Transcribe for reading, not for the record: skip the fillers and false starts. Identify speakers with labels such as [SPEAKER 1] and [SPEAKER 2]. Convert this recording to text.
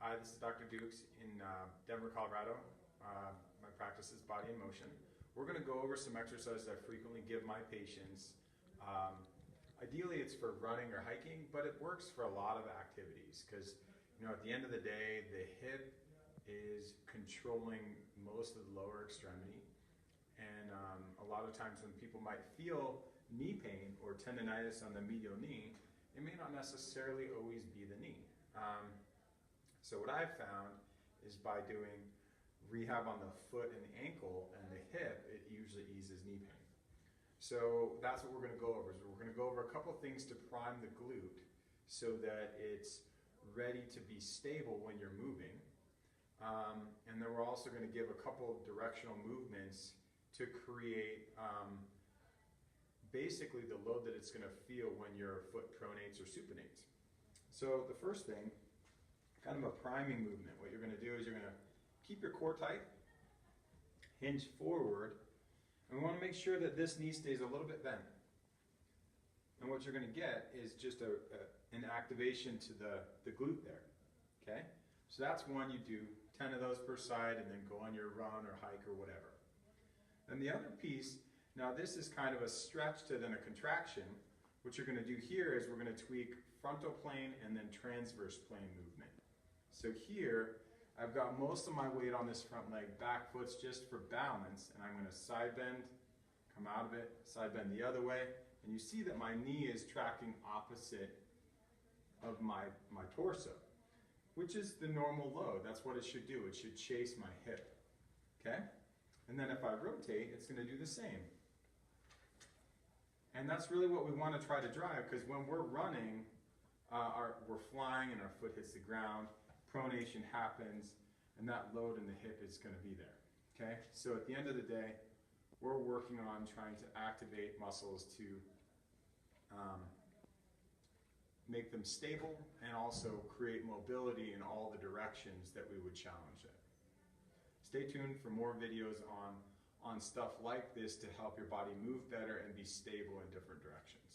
[SPEAKER 1] Hi, this is Dr. Dukes in Denver, Colorado. My practice is Body in Motion. We're going to go over some exercises I frequently give my patients. Ideally, it's for running or hiking, but it works for a lot of activities because, at the end of the day, the hip is controlling most of the lower extremity. And a lot of times when people might feel knee pain or tendonitis on the medial knee, it may not necessarily always be the knee. So what I've found is by doing rehab on the foot and the ankle and the hip, it usually eases knee pain. So that's what we're going to go over. So we're going to go over a couple things to prime the glute so that it's ready to be stable when you're moving. And then we're also going to give a couple directional movements to create basically the load that it's going to feel when your foot pronates or supinates. So the first thing, kind of a priming movement. What you're going to do is you're going to keep your core tight, hinge forward, and we want to make sure that this knee stays a little bit bent. And what you're going to get is just an activation to the glute there. Okay? So that's one. You do 10 of those per side and then go on your run or hike or whatever. And the other piece, now this is kind of a stretch to then a contraction. What you're going to do here is we're going to tweak frontal plane and then transverse plane movement. So here, I've got most of my weight on this front leg, back foot's just for balance, and I'm going to side bend, come out of it, side bend the other way, and you see that my knee is tracking opposite of my torso, which is the normal load. That's what it should do. It should chase my hip, okay? And then if I rotate, it's going to do the same. And that's really what we want to try to drive, because when we're running, we're flying and our foot hits the ground, pronation happens, and that load in the hip is going to be there. Okay? So at the end of the day, we're working on trying to activate muscles to make them stable and also create mobility in all the directions that we would challenge it. Stay tuned for more videos on stuff like this to help your body move better and be stable in different directions.